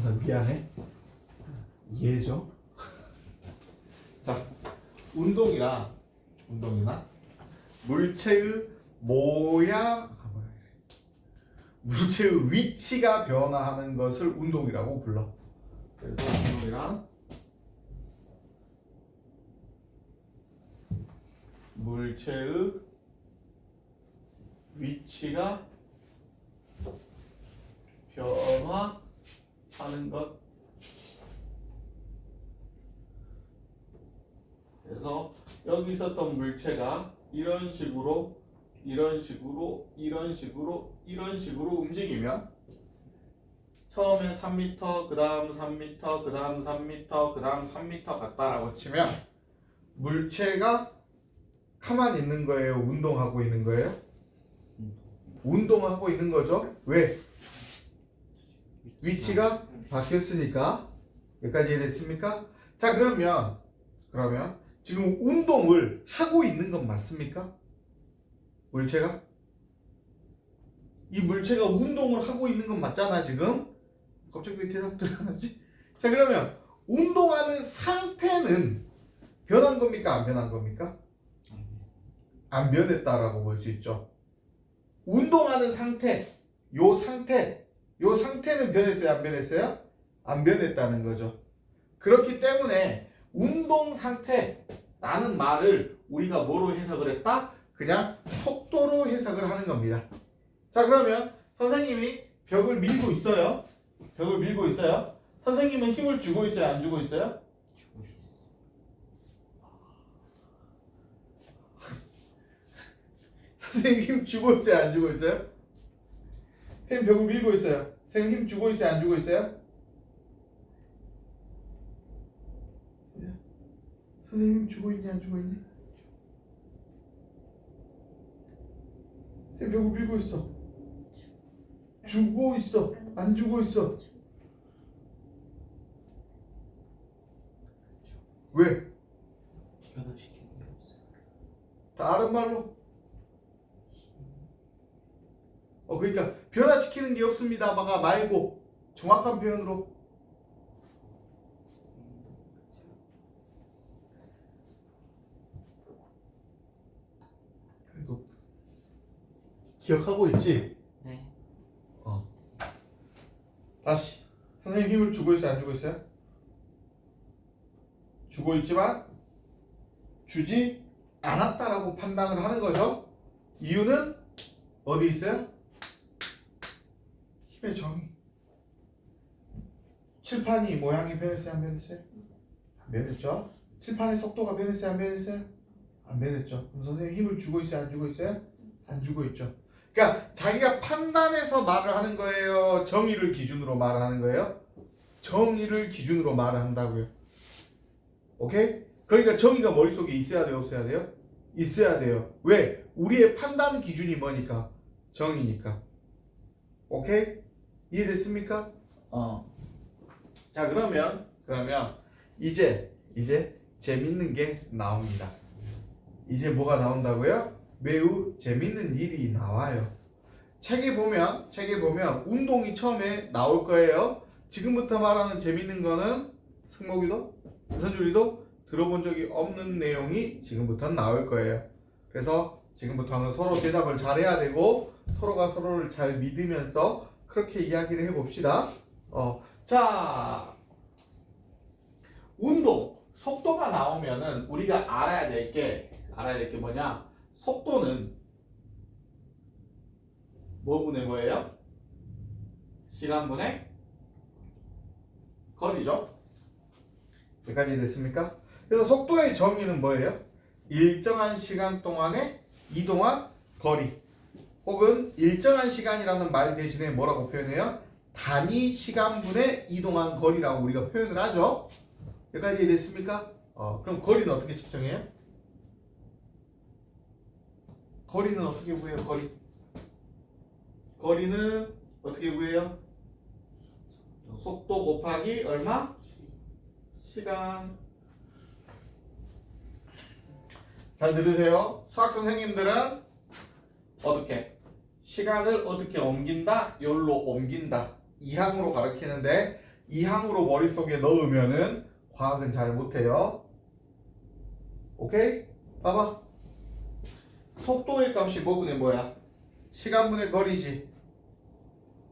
나 미안해. 이해해줘. 자, 운동이나 물체의 물체의 위치가 변화하는 것을 운동이라고 불러. 그래서 운동이란 물체의 위치가 변화하는 것. 그래서 여기 있었던 물체가 이런 식으로 움직이면 처음에 3m, 그 다음 3m, 그 다음 3m, 그 다음 3m 같다라고 치면 물체가 가만히 있는 거예요? 운동하고 있는 거예요? 운동하고 있는 거죠. 왜? 위치가 바뀌었으니까. 여기까지 이해됐습니까? 자, 그러면 지금 운동을 하고 있는 건 맞습니까? 물체가? 이 물체가 운동을 하고 있는 건 맞잖아 지금? 갑자기 왜 대답들 안 하지? 자, 그러면 운동하는 상태는 변한 겁니까? 안 변한 겁니까? 안 변했다라고 볼 수 있죠. 운동하는 상태, 요 상태는 변했어요? 안 변했어요? 안 변했다는 거죠. 그렇기 때문에 운동 상태라는 말을 우리가 뭐로 해석을 했다? 그냥 속도로 해석을 하는 겁니다. 자, 그러면 선생님이 벽을 밀고 있어요. 선생님은 힘을 주고 있어요? 안 주고 있어요? 선생님 힘 주고 있어요? 안 주고 있어요? 선생님 벽을 밀고 있어요. 선생님 힘 주고 있어요? 안 주고 있어요? 선생님 힘 주고 있니? 안 주고 있니? 선생님 벽을 밀고 있어. 주고 있어? 안 주고 있어? 왜? 변화시키는 게 없어요. 다른 말로? 그러니까 변화시키는 게 없습니다. 말고 정확한 표현으로. 너 기억하고 있지? 네. 다시. 선생님 힘을 주고 있어요? 안 주고 있어요? 주고 있지만 주지 않았다라고 판단을 하는 거죠. 이유는 어디 있어요? 힘의 정의. 칠판이 모양이 변했어요? 안 변했어요? 안 변했죠. 칠판의 속도가 변했어요? 안 변했어요? 안 변했죠. 그럼 선생님 힘을 주고 있어요? 안 주고 있어요? 안 주고 있죠. 그러니까 자기가 판단해서 말을 하는 거예요? 정의를 기준으로 말을 하는 거예요? 정의를 기준으로 말을 한다고요. 오케이? 그러니까 정의가 머릿속에 있어야 돼요? 없어야 돼요? 있어야 돼요. 왜? 우리의 판단 기준이 뭐니까? 정의니까. 오케이? 이해됐습니까? 자, 그러면 이제 재밌는 게 나옵니다. 이제 뭐가 나온다고요? 매우 재밌는 일이 나와요. 책에 보면 운동이 처음에 나올 거예요. 지금부터 말하는 재밌는 거는 승목이도 우선주리도 들어본 적이 없는 내용이 지금부터 나올 거예요. 그래서 지금부터는 서로 대답을 잘해야 되고 서로가 서로를 잘 믿으면서 그렇게 이야기를 해봅시다. 자, 운동 속도가 나오면은 우리가 알아야 될 게 뭐냐? 속도는 뭐분의 뭐예요? 시간분의 거리죠. 여기까지 됐습니까? 그래서 속도의 정의는 뭐예요? 일정한 시간 동안에 이동한 거리, 혹은 일정한 시간이라는 말 대신에 뭐라고 표현해요? 단위 시간분의 이동한 거리라고 우리가 표현을 하죠. 여기까지 됐습니까? 그럼 거리는 어떻게 측정해요? 거리는 어떻게 구해요? 거리는 어떻게 구해요? 속도 곱하기 얼마? 시간. 잘 들으세요. 수학 선생님들은 어떻게? 시간을 어떻게 옮긴다? 열로 옮긴다. 이항으로 가르치는데 이 항으로 머릿속에 넣으면은 과학은 잘 못해요. 오케이? 봐봐. 속도의 값이 뭐분의 뭐야? 시간분의 거리지.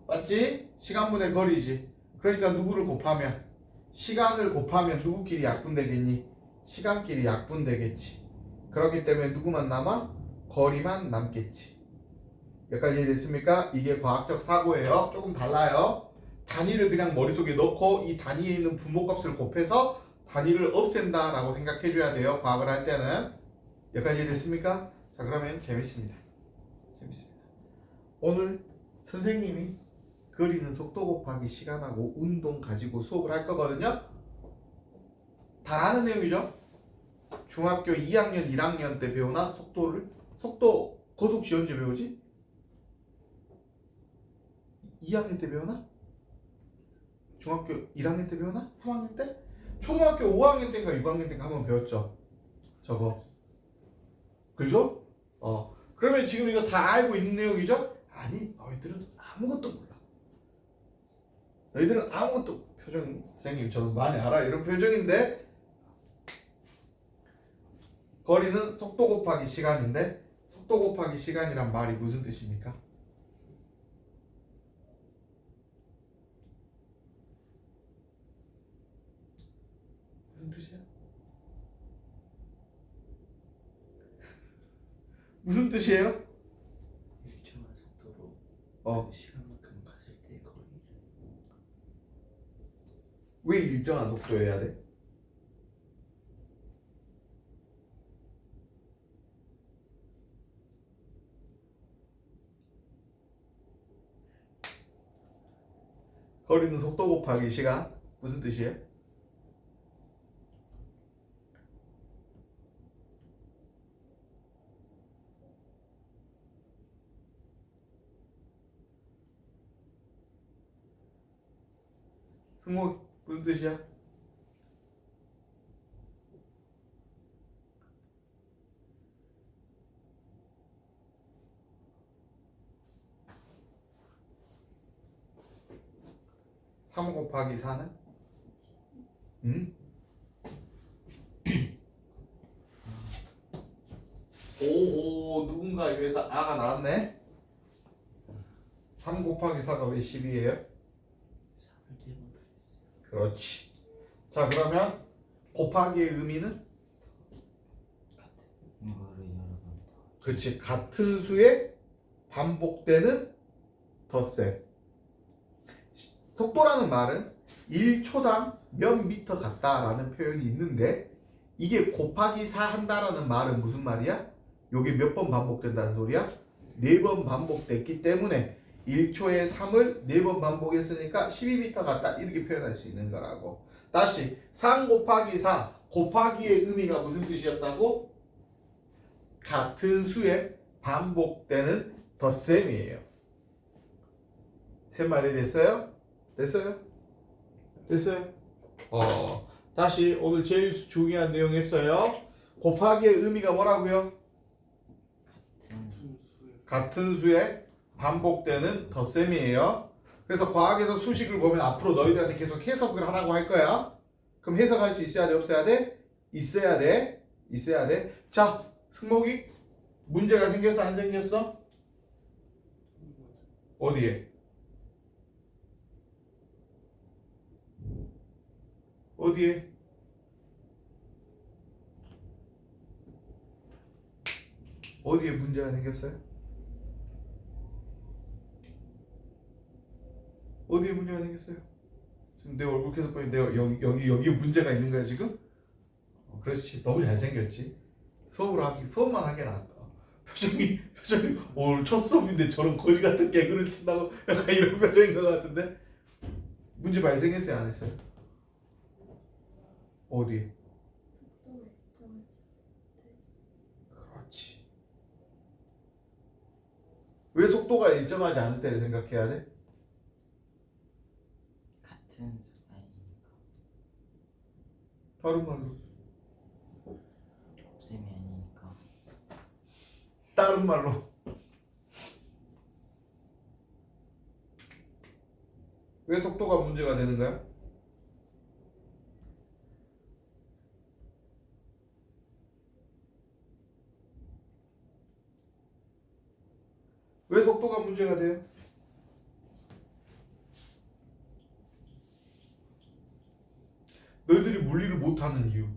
맞지? 시간분의 거리지. 그러니까 누구를 곱하면? 시간을 곱하면 누구끼리 약분되겠니? 시간끼리 약분되겠지. 그렇기 때문에 누구만 남아? 거리만 남겠지. 여기까지 이해됐습니까? 이게 과학적 사고예요. 조금 달라요. 단위를 그냥 머릿속에 넣고 이 단위에 있는 분모값을 곱해서 단위를 없앤다 라고 생각해줘야 돼요. 과학을 할 때는. 여기까지 이해됐습니까? 자, 그러면 재밌습니다. 오늘 선생님이 그리는 속도 곱하기 시간하고 운동 가지고 수업을 할 거거든요. 다 아는 내용이죠? 중학교 2학년, 1학년 때 배우나? 속도 거속 지연제 배우지? 2학년 때 배우나? 중학교 1학년 때 배우나? 3학년 때? 초등학교 5학년 때인가 6학년 때인가 한번 배웠죠? 저거. 그죠? 그러면 지금 이거 다 알고 있는 내용이죠? 아니, 너희들은 아무것도 몰라. 너희들은 아무것도 표정이 선생님 저는 많이 알아 이런 표정인데 거리는 속도 곱하기 시간인데 속도 곱하기 시간이란 말이 무슨 뜻입니까? 무슨 뜻이야? 무슨 뜻이에요? 일정한 속도로 그 시간만큼 갔을 때 거리를 왜 일정한 속도여야 돼? 거리는 속도 곱하기 시간 무슨 뜻이에요? 승모 무슨 뜻이야? 삼 곱하기 4는? 응? 오호 누군가 입에서 아가 나왔네? 3 곱하기 4가 왜 10이에요? 3을 4번 더했어요. 그렇지. 자 그러면 곱하기의 의미는? 같은 이거를 여러 번 더. 그렇지. 같은 수의 반복되는 덧셈. 속도라는 말은 1초당 몇 미터 갔다라는 표현이 있는데 이게 곱하기 4 한다라는 말은 무슨 말이야? 요게 몇 번 반복된다는 소리야? 4번 반복됐기 때문에 1초에 3을 4번 반복했으니까 12m 갔다 이렇게 표현할 수 있는 거라고. 다시 3 곱하기 4 곱하기의 의미가 무슨 뜻이었다고? 같은 수의 반복되는 덧셈이에요. 세 마리 됐어요? 됐어요? 다시 오늘 제일 중요한 내용 했어요. 곱하기의 의미가 뭐라고요? 같은 수의 반복되는 덧셈이에요. 그래서 과학에서 수식을 보면 앞으로 너희들한테 계속 해석을 하라고 할 거야. 그럼 해석할 수 있어야 돼? 없어야 돼? 있어야 돼. 있어야 돼. 자, 승목이 문제가 생겼어? 안 생겼어? 어디에? 어디에? 어디에 문제가 생겼어요? 어디에 문제가 생겼어요? 지금 내 얼굴 계속 보니 내가 여기 문제가 있는 거야 지금? 그렇지. 너무 잘생겼지. 수업만 하게 낫다. 표정이 오늘 첫 수업인데 저런 거지 같은 개그를 친다고 약간 이런 표정인 것 같은데 문제 발생했어요 안 했어요? 어디? 그렇지. 왜 속도가 일정하지 않을 때를 생각해야 돼? 같은 수가 아니니까. 다른 말로. 곱셈이 아니니까. 다른 말로. 왜 속도가 문제가 되는 거야? 왜 속도가 문제가 돼요? 너희들이 물리를 못하는 이유,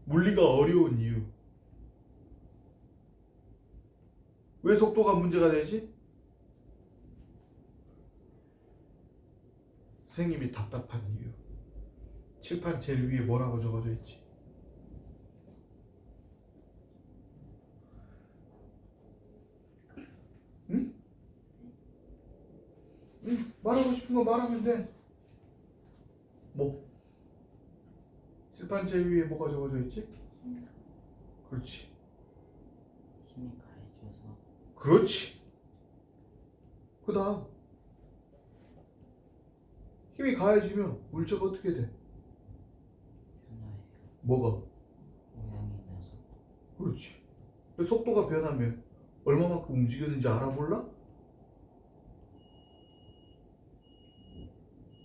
물리가 어려운 이유. 왜 속도가 문제가 되지? 선생님이 답답한 이유. 칠판 제일 위에 뭐라고 적어져 있지? 응? 응, 말하고 싶은 거 말하면 돼. 뭐? 칠판 제일 위에 뭐가 적어져 있지? 그렇지. 힘이 가해져서 그렇지. 그 다음 힘이 가해지면 물체가 어떻게 돼? 변화해요. 뭐가? 모양이나 속도. 그렇지. 속도가 변하면 얼마만큼 움직였는지 알아볼라?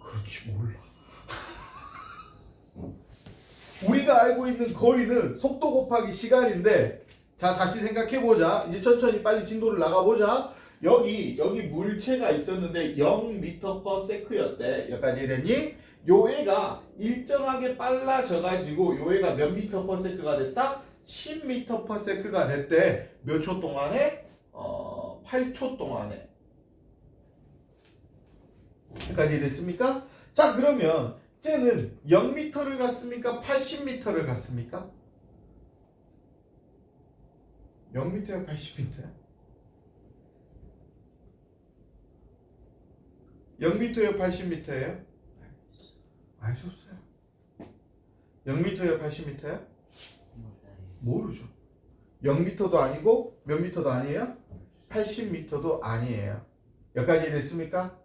그렇지, 몰라. 우리가 알고 있는 거리는 속도 곱하기 시간인데, 자, 다시 생각해보자. 이제 천천히 빨리 진도를 나가보자. 여기 물체가 있었는데 0m/s였대. 여기까지 됐니? 요 애가 일정하게 빨라져가지고 요 애가 몇 m/s가 됐다? 10m/s가 됐대. 몇 초 동안에? 8초 동안에. 여기까지 됐습니까? 자, 그러면 쟤는 0m를 갔습니까? 80m를 갔습니까? 0m야, 80m야? 0m야, 80m예요? 알 수 없어요. 0m야, 80m야? 몰라요. 모르죠. 0m도 아니고 몇 m도 아니에요? 80m도 아니에요. 여기까지 됐습니까?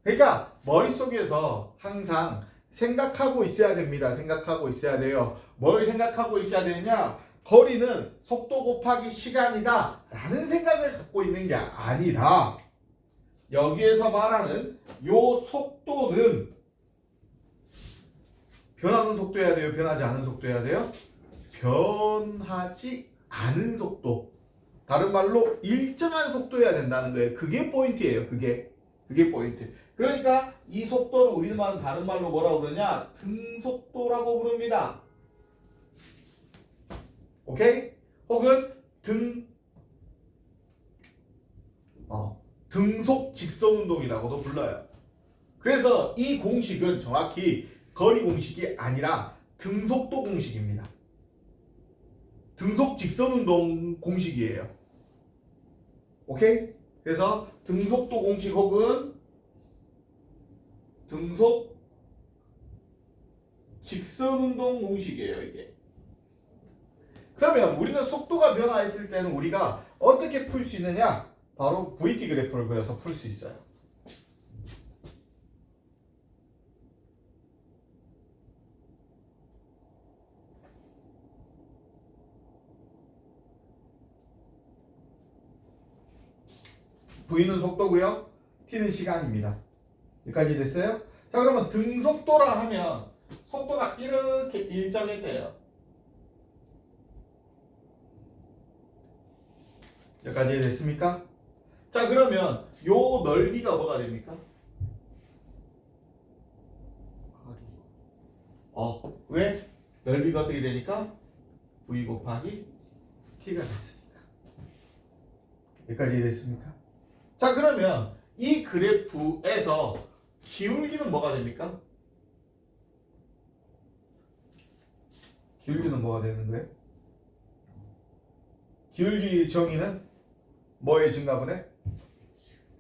그러니까 머릿속에서 항상 생각하고 있어야 됩니다. 생각하고 있어야 돼요. 뭘 생각하고 있어야 되냐? 거리는 속도 곱하기 시간이다 라는 생각을 갖고 있는 게 아니라 여기에서 말하는 요 속도는 변하는 속도여야 돼요? 변하지 않은 속도여야 돼요? 변하지 않은 속도. 다른 말로 일정한 속도여야 된다는 거예요. 그게 포인트예요. 그게 포인트. 그러니까 이 속도를 우리는 다른 말로 뭐라고 그러냐? 등속도라고 부릅니다. 오케이? 혹은 등속 직선 운동이라고도 불러요. 그래서 이 공식은 정확히 거리 공식이 아니라 등속도 공식입니다. 등속 직선 운동 공식이에요. 오케이? 그래서 등속도 공식 혹은 등속 직선 운동 공식이에요, 이게. 그러면 우리는 속도가 변화했을 때는 우리가 어떻게 풀 수 있느냐? 바로 VT 그래프를 그려서 풀 수 있어요. V는 속도고요. T는 시간입니다. 여기까지 됐어요? 자, 그러면 등속도라 하면 속도가 이렇게 일정했대요. 여기까지 됐습니까? 자, 그러면 요 넓이가 뭐가 됩니까? 거리. 왜? 넓이가 어떻게 되니까? V 곱하기 T가 됐으니까. 여기까지 됐습니까? 자, 그러면 이 그래프에서 기울기는 뭐가 됩니까? 기울기는 뭐가 되는 거예요? 기울기 정의는 뭐의 증가분의?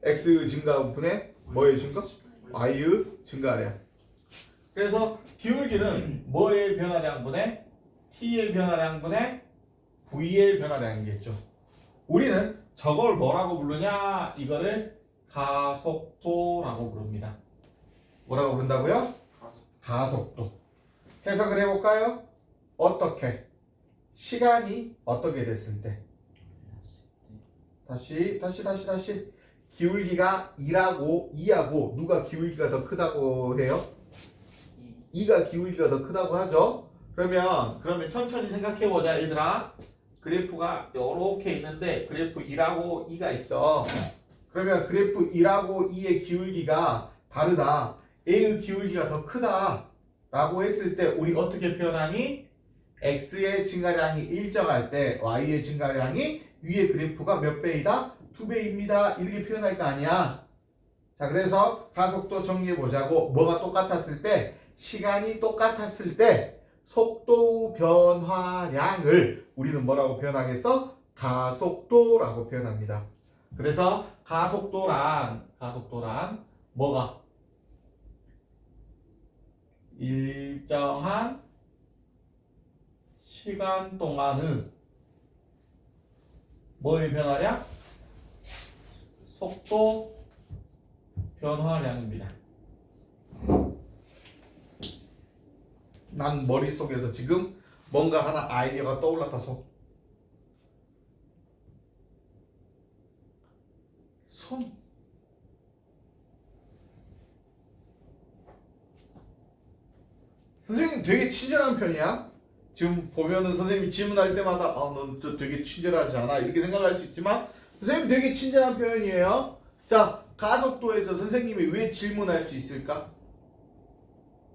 X 증가분의 뭐의 증가? Y의 증가량. 그래서 기울기는 뭐의 변화량분의 T의 변화량분의 V의 변화량이겠죠. 우리는 저걸 뭐라고 부르냐? 이거를 가속도라고 부릅니다. 뭐라고 부른다고요? 가속도. 해석을 해볼까요? 어떻게? 시간이 어떻게 됐을 때? 다시. 기울기가 2하고 누가 기울기가 더 크다고 해요? 2가 기울기가 더 크다고 하죠. 그러면 천천히 생각해보자, 얘들아. 그래프가 이렇게 있는데 그래프 1하고 2가 있어. 그러면 그래프 1하고 2의 기울기가 다르다. A의 기울기가 더 크다. 라고 했을 때 우리 어떻게 표현하니? X의 증가량이 일정할 때 Y의 증가량이 위의 그래프가 몇 배이다? 2배입니다. 이렇게 표현할 거 아니야. 자, 그래서 가속도 정리해 보자고. 뭐가 똑같았을 때? 시간이 똑같았을 때 속도 변화량을 우리는 뭐라고 표현하겠어? 가속도라고 표현합니다. 그래서 가속도란 뭐가? 일정한 시간 동안의 뭐의 변화량? 속도 변화량입니다. 난 머릿속에서 지금 뭔가 하나 아이디어가 떠올랐다. 손. 선생님 되게 친절한 편이야. 지금 보면은 선생님이 질문할 때마다 넌 저 되게 친절하지 않아? 이렇게 생각할 수 있지만 선생님 되게 친절한 표현이에요. 자, 가속도에서 선생님이 왜 질문할 수 있을까?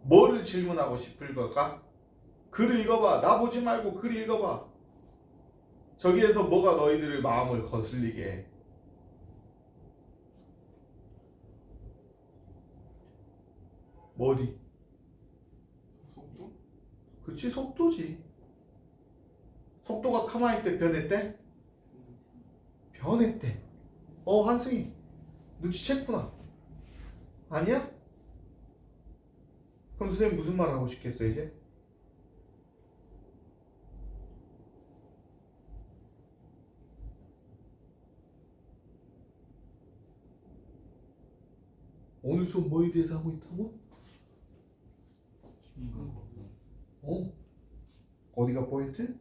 뭐를 질문하고 싶을 걸까? 글을 읽어봐. 나 보지 말고 글 읽어봐. 저기에서 뭐가 너희들의 마음을 거슬리게 해? 뭐 어디? 속도? 그치, 속도지. 속도가 가만히 있대, 변했대? 변했대. 한승이 눈치챘구나. 아니야? 그럼 선생님 무슨 말 하고 싶겠어 이제? 오늘 수업 뭐에 대해서 하고 있다고? 힘과 고도. 어디가 포인트?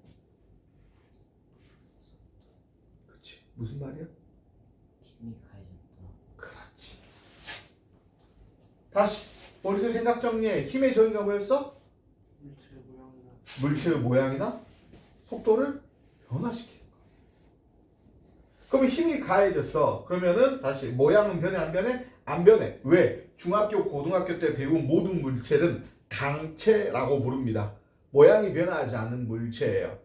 그치. 무슨 말이야? 힘이 가해졌다. 그렇지. 다시 머릿속 생각 정리해. 힘의 정의가 뭐였어? 물체의 모양이나 물체의 모양이나 속도를 변화시키는 거. 그러면 힘이 가해졌어. 그러면은 다시 모양은 변해 안 변해? 안 변해. 왜? 중학교 고등학교 때 배운 모든 물체는 강체라고 부릅니다. 모양이 변하지 않는 물체예요.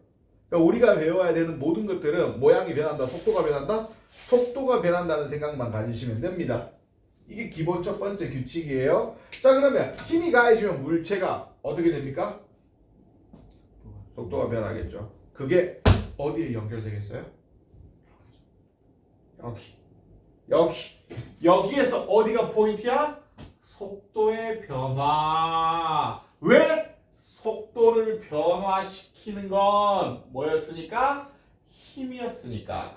그러니까 우리가 배워야 되는 모든 것들은 모양이 변한다, 속도가 변한다, 속도가 변한다는 생각만 가지시면 됩니다. 이게 기본 첫 번째 규칙이에요. 자, 그러면 힘이 가해지면 물체가 어떻게 됩니까? 속도가 변하겠죠. 그게 어디에 연결되겠어요? 여기에서 어디가 포인트야? 속도의 변화. 왜? 속도를 변화시키는 건 뭐였으니까? 힘이었으니까.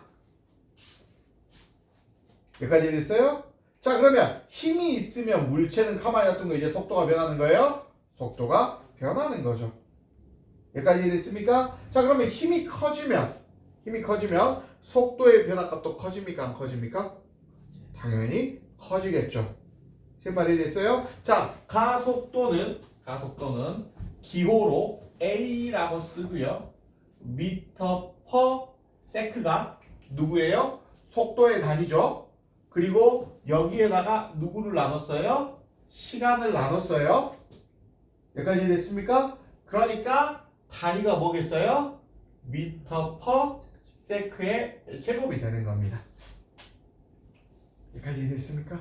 여기까지 됐어요? 자, 그러면 힘이 있으면 물체는 가만히 놔둔 거 이제 속도가 변하는 거예요? 속도가 변하는 거죠. 여기까지 됐습니까? 자, 그러면 힘이 커지면 속도의 변화값도 커집니까? 안 커집니까? 당연히 커지겠죠. 세 마리 됐어요? 자, 가속도는 기호로 A라고 쓰고요. 미터 퍼 세크가 누구예요? 속도의 단위죠. 그리고 여기에다가 누구를 나눴어요? 시간을 나눴어요. 여기까지 됐습니까? 그러니까 단위가 뭐겠어요? 미터 퍼 세크의 제곱이 되는 겁니다. 여기까지 됐습니까?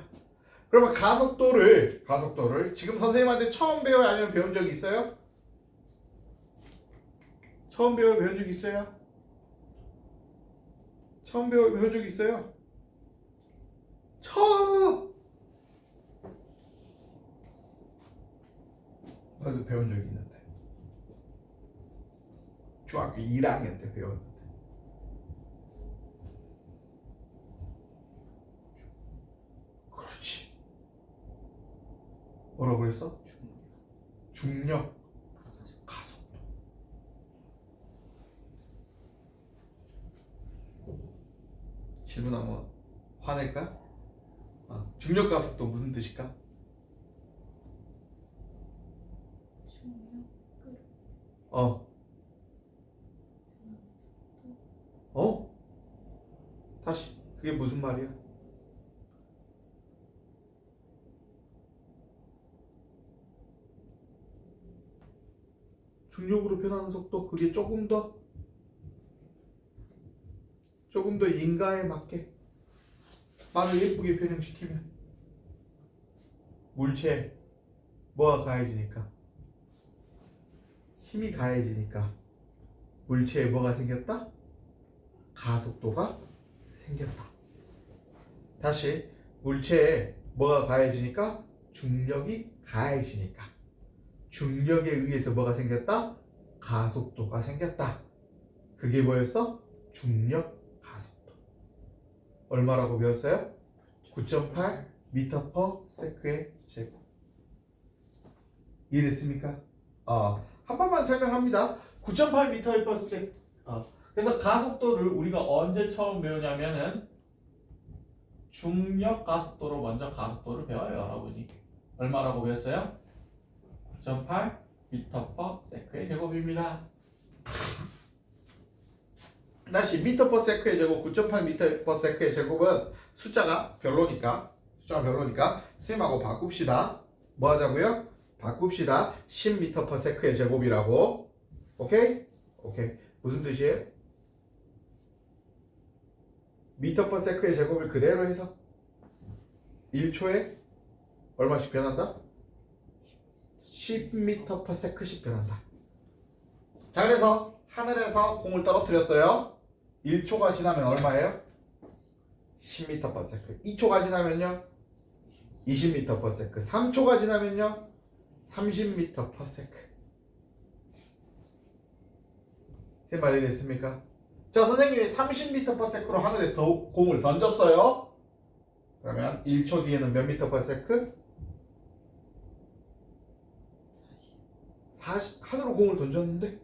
그러면 가속도를 지금 선생님한테 처음 배워요? 아니면 배운 적이 있어요? 처음 배운 적 있어요? 처음 배운 적 있어요? 처음! 나도 배운 적이 있는데 중학교 1학년 때 배웠는데 그렇지. 뭐라고 그랬어? 중력 가속도. 질문하면 화낼까? 중력 가속도 무슨 뜻일까? 중력 다시 그게 무슨 말이야? 중력으로 변하는 속도 그게 조금 더 인가에 맞게 말을 예쁘게 변형시키면 물체에 뭐가 가해지니까 힘이 가해지니까 물체에 뭐가 생겼다? 가속도가 생겼다. 다시 물체에 뭐가 가해지니까 중력이 가해지니까 중력에 의해서 뭐가 생겼다? 가속도가 생겼다. 그게 뭐였어? 중력 가속도. 얼마라고 배웠어요? 9.8 미터 퍼 세크의 제곱. 이해됐습니까? 한 번만 설명합니다. 9.8 미터 퍼 세크. 그래서 가속도를 우리가 언제 처음 배우냐면은 중력 가속도로 먼저 가속도를 배워요, 여러분이. 얼마라고 배웠어요? 9.8 미터 퍼 세크의 제곱입니다. 다시 미터 퍼 세크의 제곱 9.8 미터 퍼 세크의 제곱은 숫자가 별로니까 셈하고 바꿉시다. 뭐 하자고요? 바꿉시다. 10 미터 퍼 세크의 제곱이라고. 오케이? 무슨 뜻이에요? 미터 퍼 세크의 제곱을 그대로 해서 1초에 얼마씩 변한다? 10m per sec씩 변한다. 자, 그래서 하늘에서 공을 떨어뜨렸어요. 1초가 지나면 얼마예요? 10m per second. 2초가 지나면요? 20m per second. 3초가 지나면요? 30m per second. 제 말이 됐습니까? 자, 선생님이 30m per second로 하늘에 공을 던졌어요. 그러면 1초 뒤에는 몇 미터 per second? 40. 하늘로 공을 던졌는데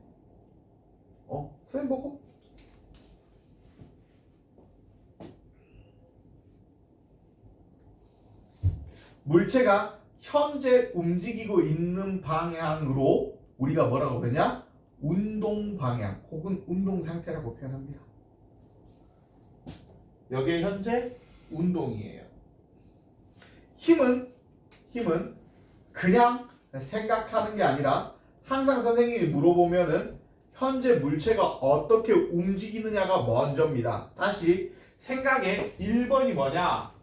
선생님 보고 물체가 현재 움직이고 있는 방향으로 우리가 뭐라고 그러냐? 운동 방향 혹은 운동 상태라고 표현합니다. 여기에 현재 운동이에요. 힘은 그냥 생각하는 게 아니라 항상 선생님이 물어보면은 현재 물체가 어떻게 움직이느냐가 먼저입니다. 다시 생각의 1번이 뭐냐?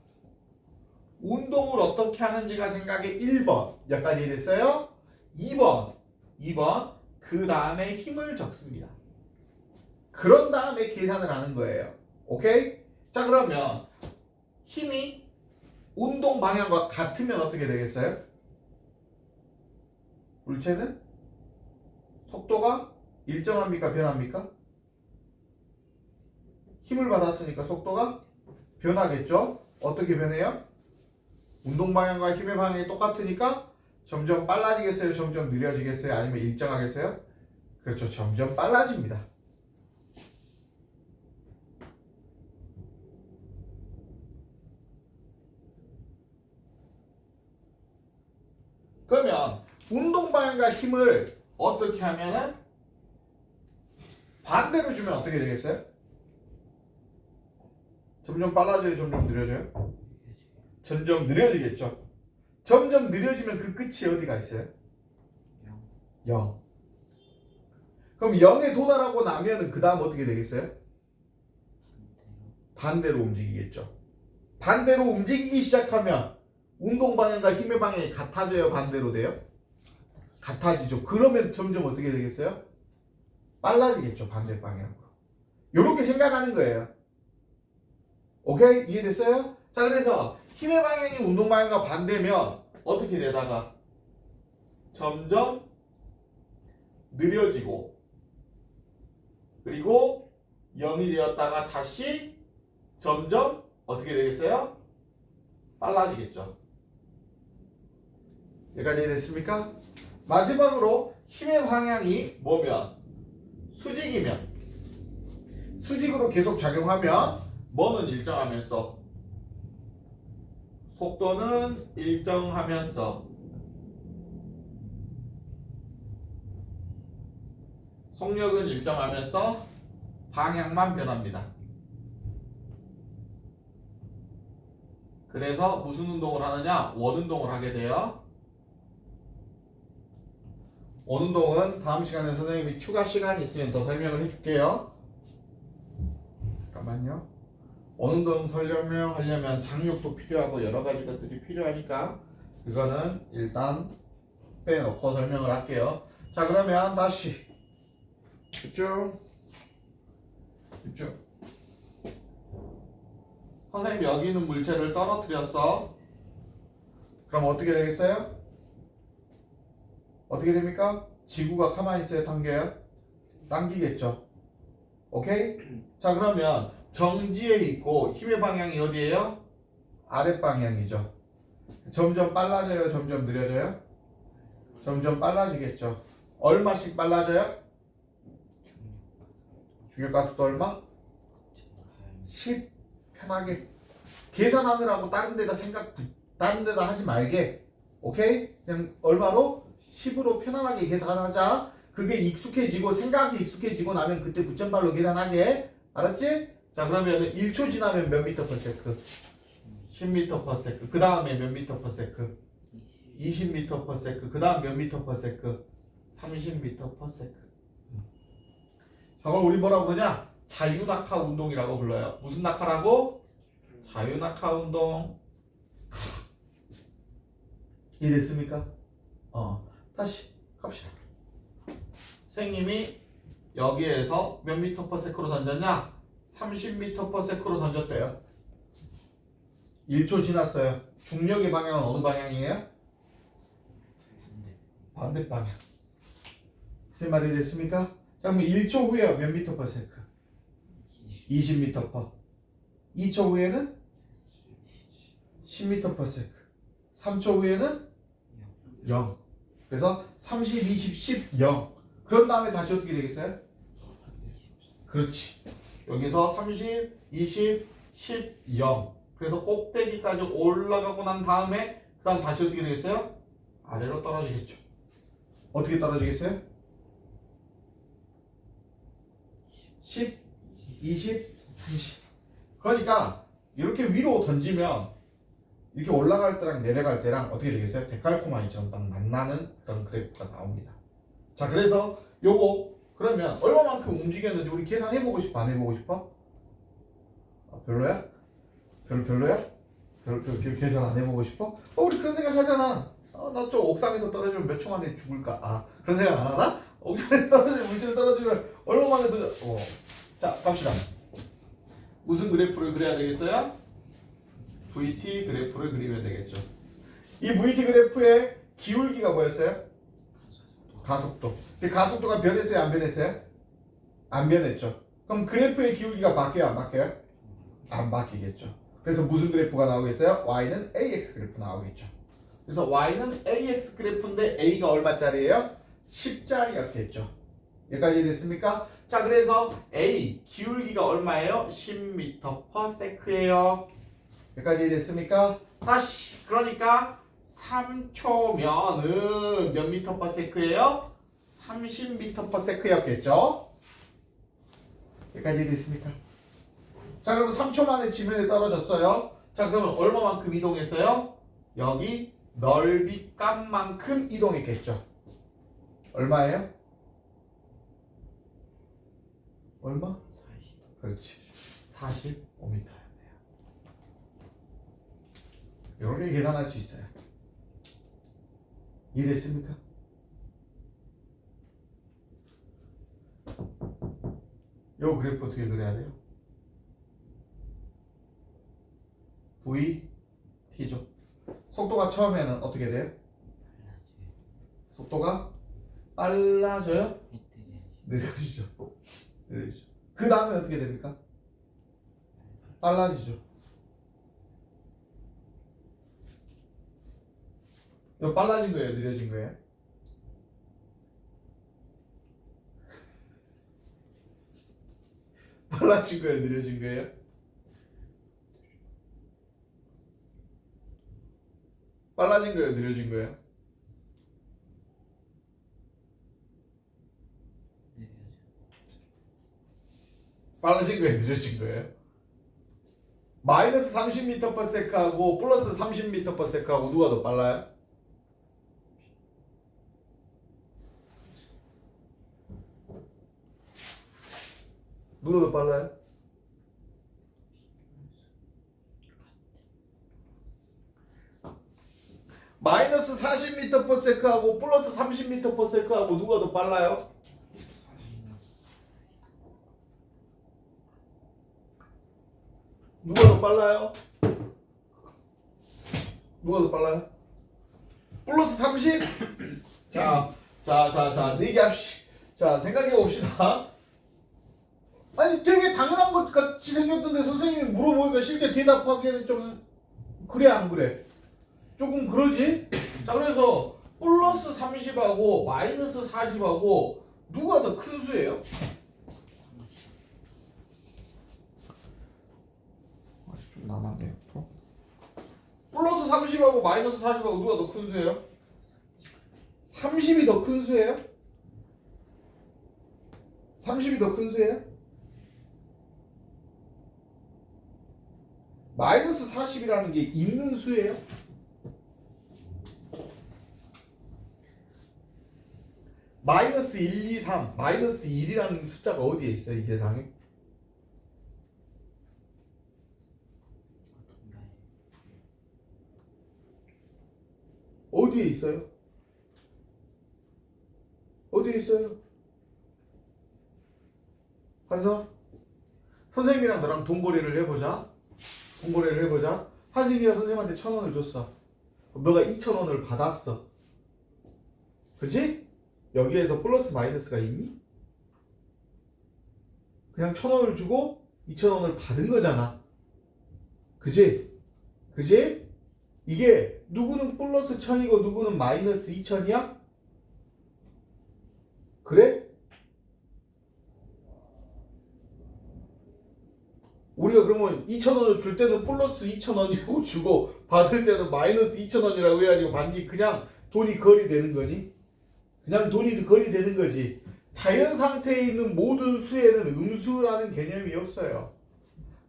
운동을 어떻게 하는지가 생각의 1번. 여기까지 됐어요? 2번 그 다음에 힘을 적습니다. 그런 다음에 계산을 하는 거예요. 오케이? 자, 그러면 힘이 운동 방향과 같으면 어떻게 되겠어요? 물체는 속도가 일정합니까? 변합니까? 힘을 받았으니까 속도가 변하겠죠? 어떻게 변해요? 운동 방향과 힘의 방향이 똑같으니까 점점 빨라지겠어요? 점점 느려지겠어요? 아니면 일정하겠어요? 그렇죠. 점점 빨라집니다. 그러면 운동 방향과 힘을 어떻게 하면은 반대로 주면 어떻게 되겠어요? 점점 빨라져요? 점점 느려져요? 점점 느려지겠죠? 점점 느려지면 그 끝이 어디가 있어요? 0. 그럼 0에 도달하고 나면은 그 다음 어떻게 되겠어요? 반대로 움직이겠죠. 반대로 움직이기 시작하면 운동 방향과 힘의 방향이 같아져요? 반대로 돼요? 같아지죠. 그러면 점점 어떻게 되겠어요? 빨라지겠죠. 반대 방향으로. 이렇게 생각하는 거예요. 오케이? 이해됐어요? 자, 그래서 힘의 방향이 운동 방향과 반대면 어떻게 되다가 점점 느려지고 그리고 0이 되었다가 다시 점점 어떻게 되겠어요? 빨라지겠죠. 여기까지 이해됐습니까? 마지막으로 힘의 방향이 뭐면? 수직이면 수직으로 계속 작용하면 뭐는 일정하면서 속도는 일정하면서 속력은 일정하면서 방향만 변합니다. 그래서 무슨 운동을 하느냐? 원운동을 하게 돼요. 원운동은 다음 시간에 선생님이 추가 시간이 있으면 더 설명을 해줄게요. 잠깐만요. 원운동 설명하려면 장력도 필요하고 여러 가지 것들이 필요하니까 그거는 일단 빼놓고 설명을 할게요. 자, 그러면 다시 집중. 선생님 여기 있는 물체를 떨어뜨렸어. 그럼 어떻게 되겠어요? 어떻게 됩니까? 지구가 가만히 있어요? 당겨요? 당기겠죠. 오케이? 자, 그러면 정지에 있고 힘의 방향이 어디예요? 아랫방향이죠. 점점 빨라져요? 점점 느려져요? 점점 빨라지겠죠. 얼마씩 빨라져요? 중력가속도 얼마? 10. 편하게 계산하느라고 다른 데다 하지 말게. 오케이? 그냥 얼마로? 10으로 편안하게 계산하자. 그게 익숙해지고 생각이 익숙해지고 나면 그때 9.8로 계산하게. 알았지? 자, 그러면 1초 지나면 몇 미터 per 세크? 10m per 세크. 그 다음에 몇 미터 per 세크? 20m per 세크. 그 다음 몇 미터 per 세크? 30m per 세크. 저걸 우리 뭐라고 그러냐? 자유낙하 운동이라고 불러요. 무슨 낙하라고? 자유낙하 운동. 이해됐습니까? 다시 갑시다. 선생님이 여기에서 몇 미터 per 세크로 던졌냐? 30m per 세크로 던졌대요. 1초 지났어요. 중력의 방향은 어느 방향이에요? 반대 방향. 제 말이 됐습니까? 자, 그럼 1초 후에 몇 미터 per 세크? 20m per. 2초 후에는 10m per 세크. 3초 후에는 0. 그래서 30, 20, 10, 0. 그런 다음에 다시 어떻게 되겠어요? 그렇지. 여기서 30, 20, 10, 0. 그래서 꼭대기까지 올라가고 난 다음에 그 다음 다시 어떻게 되겠어요? 아래로 떨어지겠죠. 어떻게 떨어지겠어요? 10, 20, 30. 그러니까 이렇게 위로 던지면 이렇게 올라갈 때랑 내려갈 때랑 어떻게 되겠어요? 데칼코마니처럼 딱 만나는 그런 그래프가 나옵니다. 자, 그래서 요거 그러면 얼마만큼 움직였는지 우리 계산해보고 싶어? 안 해보고 싶어? 별로야? 별로야? 계산 안 해보고 싶어? 우리 그런 생각 하잖아. 나 저 옥상에서 떨어지면 몇 초 만에 죽을까? 그런 생각 안 하나? 옥상에서 떨어지면 물질 떨어지면 얼마 만에 자, 갑시다. 무슨 그래프를 그려야 되겠어요? VT 그래프를 그리면 되겠죠. 이 VT 그래프의 기울기가 뭐였어요? 가속도. 근데 가속도가 변했어요? 안 변했어요? 안 변했죠. 그럼 그래프의 기울기가 바뀌어요? 안 바뀌어요? 안 바뀌겠죠. 그래서 무슨 그래프가 나오겠어요? Y는 AX 그래프 나오겠죠. 그래서 Y는 AX 그래프인데 A가 얼마짜리예요? 10짜리였겠죠. 여기까지 됐습니까? 자, 그래서 A 기울기가 얼마예요? 10m per sec예요. 여기까지 됐습니까? 다시 그러니까 3초면은 몇 미터 per sec예요? 30m per sec였겠죠. 여기까지 됐습니까? 자, 그럼 3초 만에 지면에 떨어졌어요. 자, 그러면 얼마만큼 이동했어요? 여기 넓이 값만큼 이동했겠죠. 얼마예요? 얼마? 40. 그렇지. 45m였네요. 이렇게 계산할 수 있어요. 이해됐습니까? 요 그래프 어떻게 그려야 돼요? V, T죠. 속도가 처음에는 어떻게 돼요? 속도가 빨라져요? 느려지죠. 느려지죠. 그 다음에 어떻게 됩니까? 빨라지죠. 이거 빨라진 거예요? 느려진 거예요? 빨라진 거예요? 느려진 거예요? 빨라진 거예요? 느려진 거예요? 빨라진 거예요, 느려진 거예요? 마이너스 30m/s하고 플러스 30m/s하고 누가 더 빨라요? 누가 더 빨라요? 마이너스 40m/s하고 플러스 30m/s하고 누가 더 빨라요? 누가 더 빨라요? 누가 더 빨라요? 플러스 30? 자, 얘기합시다. 자, 생각해 봅시다. 아니, 되게 당연한 것 같이 생겼던데 선생님이 물어보니까 실제 대답하기에는 좀 그래, 안 그래? 조금 그러지? 자, 그래서 플러스 30하고 마이너스 40하고 누가 더 큰 수예요? 아직 좀 남았네요. 플러스 30하고 마이너스 40하고 누가 더 큰 수예요? 30이 더 큰 수예요? 30이 더 큰 수예요? 마이너스 40이라는 게 있는 수예요? 마이너스 1, 2, 3, 마이너스 1이라는 숫자가 어디에 있어요? 이 세상에? 어디에 있어요? 어디에 있어요? 가서 선생님이랑 너랑 돈거래를 해보자. 돈거래를 해보자. 한승이가 선생님한테 1,000원을 줬어. 그럼 너가 2,000원을 받았어. 그치? 여기에서 플러스 마이너스가 있니? 그냥 1,000원을 주고 2,000원을 받은 거잖아. 그치? 그치? 이게 누구는 플러스 1,000이고 누구는 마이너스 2,000이야? 그래? 우리가 그러면 2,000원을 줄 때는 플러스 2,000원이라고 주고 받을 때는 마이너스 2,000원이라고 해가지고 받니? 그냥 돈이 거래되는 거니? 그냥 돈이 거래되는 거지. 자연 상태에 있는 모든 수에는 음수라는 개념이 없어요.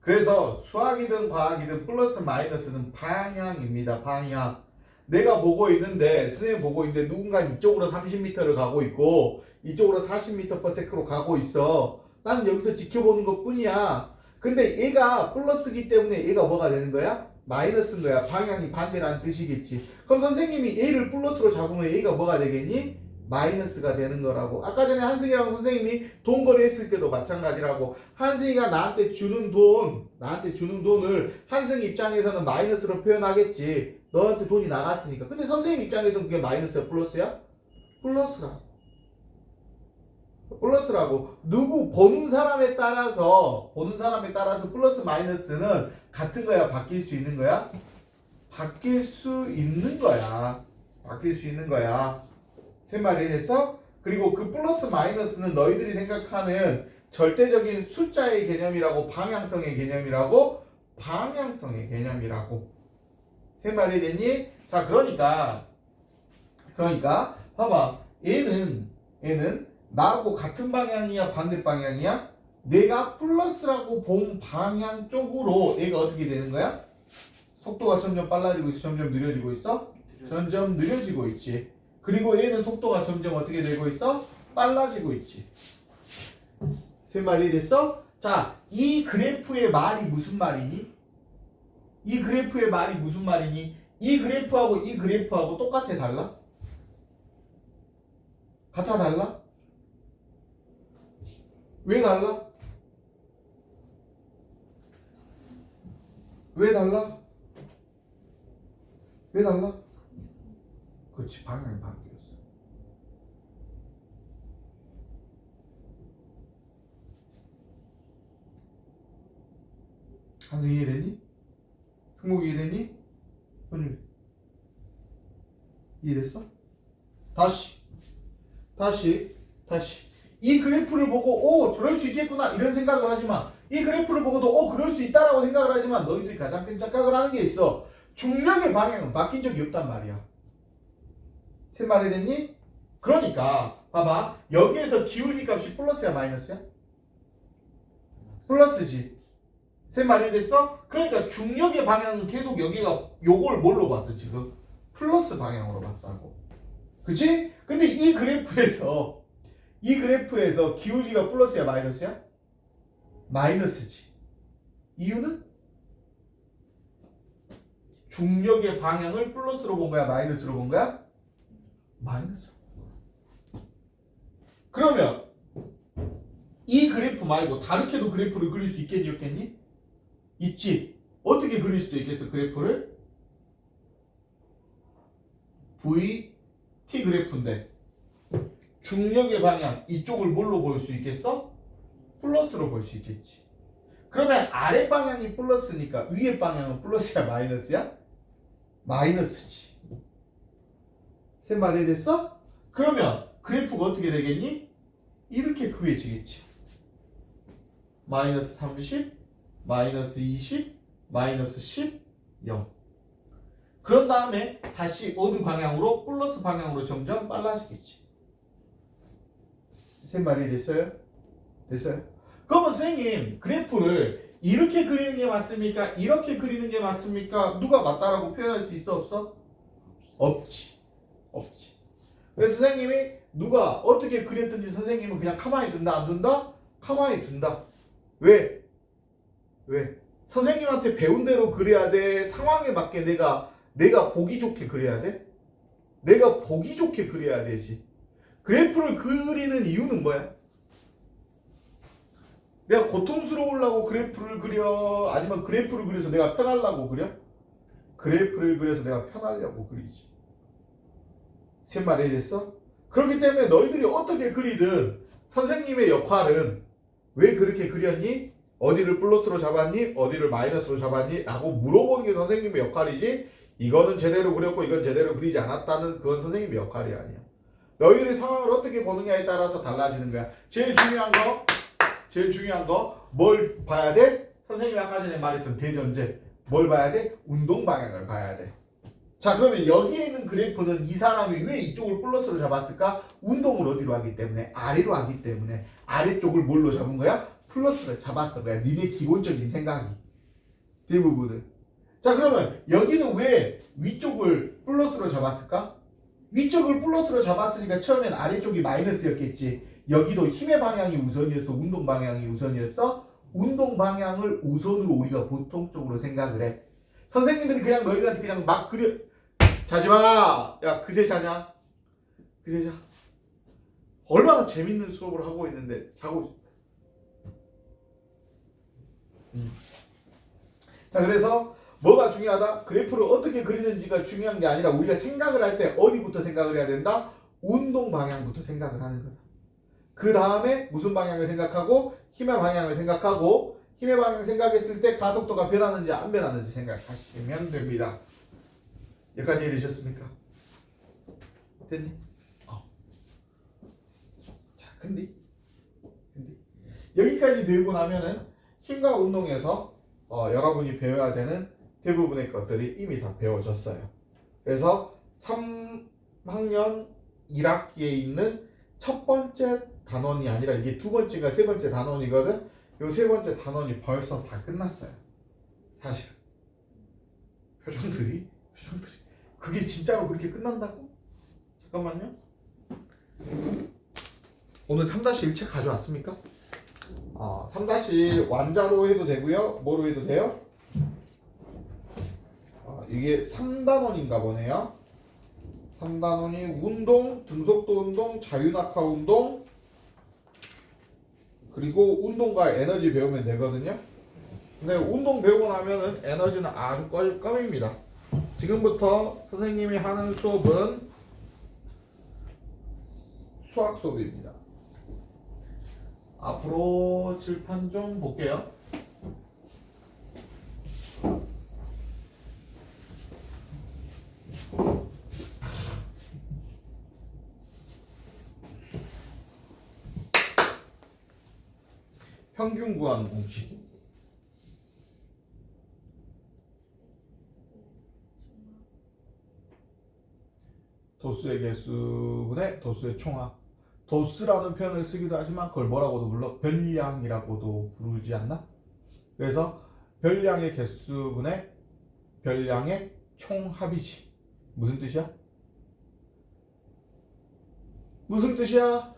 그래서 수학이든 과학이든 플러스 마이너스는 방향입니다. 방향. 내가 보고 있는데 선생님 보고 있는데 누군가 이쪽으로 30m를 가고 있고 이쪽으로 40m/s로 가고 있어. 나는 여기서 지켜보는 것 뿐이야. 근데 얘가 플러스기 때문에 얘가 뭐가 되는 거야? 마이너스인 거야. 방향이 반대라는 뜻이겠지. 그럼 선생님이 얘를 플러스로 잡으면 얘가 뭐가 되겠니? 마이너스가 되는 거라고. 아까 전에 한승이랑 선생님이 돈 거래했을 때도 마찬가지라고. 한승이가 나한테 주는 돈을 한승 입장에서는 마이너스로 표현하겠지. 너한테 돈이 나갔으니까. 근데 선생님 입장에서는 그게 마이너스야, 플러스야? 플러스라고. 누구 보는 사람에 따라서 플러스 마이너스는 같은 거야, 바뀔 수 있는 거야? 바뀔 수 있는 거야. 세 마리 됐어? 그리고 그 플러스 마이너스는 너희들이 생각하는 절대적인 숫자의 개념이라고, 방향성의 개념이라고. 세 마리 됐니? 자, 그러니까 봐봐. 얘는 나하고 같은 방향이야, 반대 방향이야? 내가 플러스라고 본 방향 쪽으로 얘가 어떻게 되는 거야? 속도가 점점 빨라지고 있어, 점점 느려지고 있어? 점점 느려지고 있지. 그리고 얘는 속도가 점점 어떻게 되고 있어? 빨라지고 있지. 세 마리 됐어? 자, 이 그래프의 말이 무슨 말이니? 이 그래프하고 이 그래프하고 똑같아, 달라? 같아, 달라? 왜 달라? 그렇지, 방향이 바뀌었어. 한승이 이해되니? 승목이 이해되니? 현율 이해됐어? 다시 이 그래프를 보고 오 저럴 수 있겠구나 이런 생각을 하지만, 이 그래프를 보고도 그럴 수 있다라고 생각을 하지만, 너희들이 가장 큰 착각을 하는 게 있어. 중력의 방향은 바뀐 적이 없단 말이야. 세 마리 됐니? 그러니까 봐봐, 여기에서 기울기 값이 플러스야, 마이너스야? 플러스지. 세 말이 됐어? 그러니까 중력의 방향은 계속 여기가 요걸 뭘로 봤어 지금? 플러스 방향으로 봤다고. 그치? 근데 이 그래프에서 기울기가 플러스야 마이너스야? 마이너스지. 이유는? 중력의 방향을 플러스로 본 거야 마이너스로 본 거야? 마이너스로 본 거야. 그러면 이 그래프 말고 다르게도 그래프를 그릴 수 있겠니 없겠니? 있지. 어떻게 그릴 수도 있겠어 그래프를? T 그래프인데 중력의 방향 이쪽을 뭘로 볼 수 있겠어? 플러스로 볼 수 있겠지. 그러면 아래 방향이 플러스니까 위에 방향은 플러스야 마이너스야? 마이너스지. 세 말이 됐어? 그러면 그래프가 어떻게 되겠니? 이렇게 그려지겠지. 마이너스 30, 마이너스 20, 마이너스 10, 0. 그런 다음에 다시 어느 방향으로? 플러스 방향으로 점점 빨라지겠지. 세 말이 됐어요? 됐어요? 그러면 선생님 그래프를 이렇게 그리는 게 맞습니까? 이렇게 그리는 게 맞습니까? 누가 맞다라고 표현할 수 있어 없어? 없지. 없지. 그래서 선생님이 누가 어떻게 그렸든지 선생님은 그냥 가만히 둔다 안 둔다? 가만히 둔다. 왜? 왜? 선생님한테 배운 대로 그려야 돼? 상황에 맞게 내가 보기 좋게 그려야 돼? 내가 보기 좋게 그려야 되지. 그래프를 그리는 이유는 뭐야? 내가 고통스러우려고 그래프를 그려? 아니면 그래프를 그려서 내가 편하려고 그려? 그래프를 그려서 내가 편하려고 그리지. 세 말이 됐어? 그렇기 때문에 너희들이 어떻게 그리든 선생님의 역할은 왜 그렇게 그렸니? 어디를 플러스로 잡았니? 어디를 마이너스로 잡았니? 라고 물어보는 게 선생님의 역할이지. 이거는 제대로 그렸고 이건 제대로 그리지 않았다는 그건 선생님의 역할이 아니야. 너희들의 상황을 어떻게 보느냐에 따라서 달라지는 거야. 제일 중요한 거 뭘 봐야 돼? 선생님이 아까 전에 말했던 대전제. 뭘 봐야 돼? 운동 방향을 봐야 돼. 자, 그러면 여기에 있는 그래프는 이 사람이 왜 이쪽을 플러스로 잡았을까? 운동을 어디로 하기 때문에? 아래로 하기 때문에 아래쪽을 뭘로 잡은 거야? 플러스로 잡았던 거야. 니네 기본적인 생각이. 대부분은. 자, 그러면 여기는 왜 위쪽을 플러스로 잡았을까? 위쪽을 플러스로 잡았으니까 처음엔 아래쪽이 마이너스였겠지. 여기도 힘의 방향이 우선이었어? 운동 방향이 우선이었어? 운동 방향을 우선으로 우리가 보통적으로 생각을 해. 선생님들이 그냥 너희들한테 그냥 막 그려. 자지마. 야, 그새 자냐? 그새 자. 얼마나 재밌는 수업을 하고 있는데 자고. 자, 그래서 뭐가 중요하다? 그래프를 어떻게 그리는지가 중요한 게 아니라 우리가 생각을 할 때 어디부터 생각을 해야 된다? 운동 방향부터 생각을 하는 거다. 그 다음에 무슨 방향을 생각하고 힘의 방향을 생각하고 힘의 방향을 생각했을 때 가속도가 변하는지 안 변하는지 생각하시면 됩니다. 여기까지 이해되셨습니까? 됐니? 자, 근데 여기까지 배우고 나면은 힘과 운동에서 여러분이 배워야 되는 대부분의 것들이 이미 다 배워졌어요. 그래서 3학년 1학기에 있는 첫 번째 단원이 아니라 이게 두 번째가 세 번째 단원이거든. 이 세 번째 단원이 벌써 다 끝났어요. 사실 표정들이 그게 진짜로 그렇게 끝난다고? 잠깐만요. 오늘 3-1 책 가져왔습니까? 3-1 완자로 해도 되고요. 뭐로 해도 돼요? 이게 3단원인가 보네요. 3단원이 운동, 등속도 운동, 자유낙하 운동, 그리고 운동과 에너지 배우면 되거든요. 근데 운동 배우고 나면은 에너지는 아주 껌입니다. 지금부터 선생님이 하는 수업은 수학 수업입니다. 앞으로 칠판 좀 볼게요. 평균 구하는 공식. 도수의 개수분의 도수의 총합. 도스라는 표현을 쓰기도 하지만 그걸 뭐라고도 불러? 별량이라고도 부르지 않나? 그래서 별량의 개수분의 별량의 총합이지. 무슨 뜻이야? 무슨 뜻이야?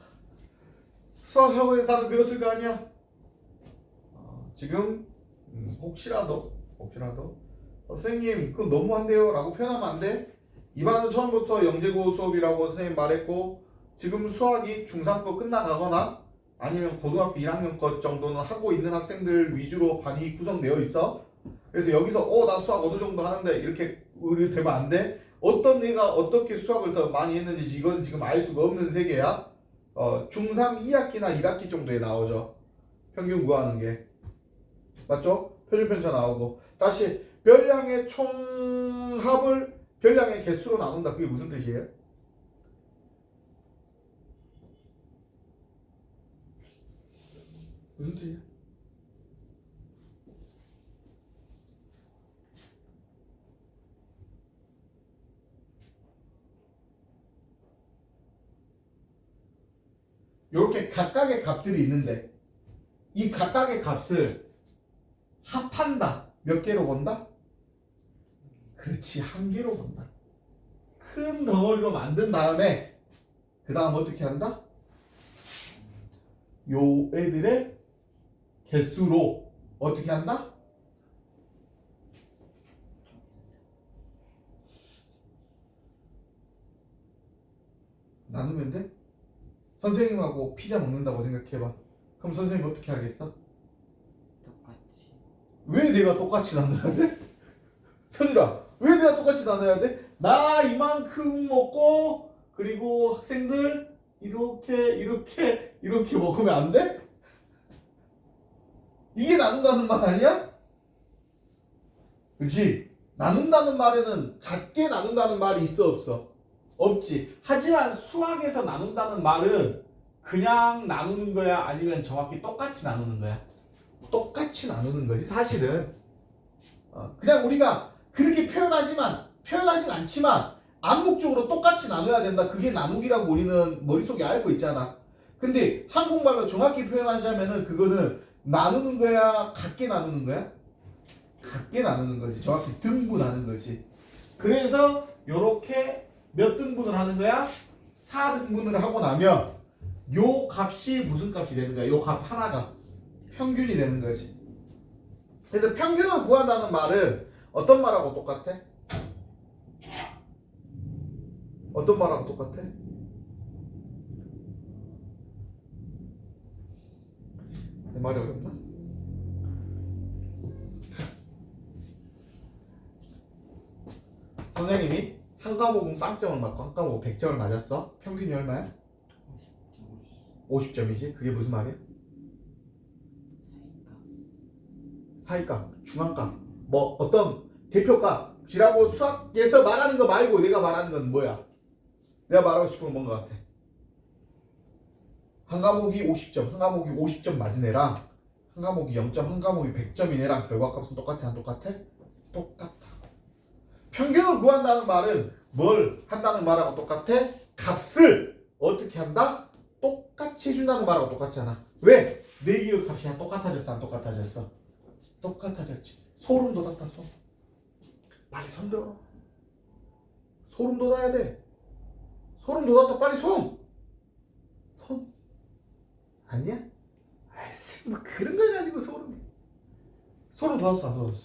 수학학원에서 다들 배웠을 거 아니야? 지금 혹시라도 선생님 그거 너무한데요 라고 표현하면 안 돼. 이반은 처음부터 영재고 수업이라고 선생님 말했고 지금 수학이 중3 거 끝나가거나 아니면 고등학교 1학년 것 정도는 하고 있는 학생들 위주로 반이 구성되어 있어. 그래서 여기서 나 수학 어느 정도 하는데 이렇게 되면 안 돼. 어떤 애가 어떻게 수학을 더 많이 했는지 이건 지금 알 수가 없는 세계야. 중3 2학기나 1학기 정도에 나오죠. 평균 구하는 게. 맞죠? 표준편차 나오고. 다시 별량의 총합을 별량의 개수로 나눈다. 그게 무슨 뜻이에요? 무슨 뜻이야? 이렇게 각각의 값들이 있는데 이 각각의 값을 합한다. 몇 개로 본다? 그렇지, 한 개로 본다. 큰 덩어리로 만든 다음에 그 다음 어떻게 한다? 요 애들의 개수로 어떻게 한다? 나누면 돼? 선생님하고 피자 먹는다고 생각해봐. 그럼 선생님 어떻게 하겠어? 똑같이. 왜 내가 똑같이 나눠야 돼? 선율아, 왜 내가 똑같이 나눠야 돼? 나 이만큼 먹고 그리고 학생들 이렇게 먹으면 안 돼? 이게 나눈다는 말 아니야? 그렇지? 나눈다는 말에는 같게 나눈다는 말이 있어 없어? 없지. 하지만 수학에서 나눈다는 말은 그냥 나누는 거야? 아니면 정확히 똑같이 나누는 거야? 똑같이 나누는 거지 사실은. 그냥 우리가 그렇게 표현하진 않지만 암묵적으로 똑같이 나눠야 된다. 그게 나누기라고 우리는 머릿속에 알고 있잖아. 근데 한국말로 정확히 표현하자면은 그거는 나누는 거야? 같게 나누는 거야? 같게 나누는 거지. 정확히 등분하는 거지. 그래서 요렇게 몇 등분을 하는 거야? 4등분을 하고 나면 요 값이 무슨 값이 되는 거야? 요 값 하나가 평균이 되는 거지. 그래서 평균을 구한다는 말은 어떤 말하고 똑같아? 어떤 말하고 똑같아? 내 말이 어렵나? 선생님이 한 과목은 빵점을 맞고 한 과목은 100점을 맞았어. 평균이 얼마야? 50점이지? 그게 무슨 말이야? 사이값, 중앙값, 뭐 어떤 대표값이라고 수학에서 말하는 거 말고 내가 말하는 건 뭐야? 내가 말하고 싶은 건 뭔가 같아. 한 과목이 50점, 한 과목이 50점 맞은 애랑 한 과목이 0점, 한 과목이 100점인 애랑 결과값은 똑같아? 안 똑같아? 똑같다고. 평균을 구한다는 말은 뭘 한다는 말하고 똑같아? 값을 어떻게 한다? 똑같이 해준다는 말하고 똑같잖아. 왜? 내 기억 값이 똑같아졌어? 안 똑같아졌어? 똑같아졌지. 소름 돋았다. 빨리 손 들어. 소름 돋아야 돼. 소름 돋았다. 빨리 손. 아니야? 아이씨, 뭐 그런 걸 가지고 소름 돋았어? 안 돋았어?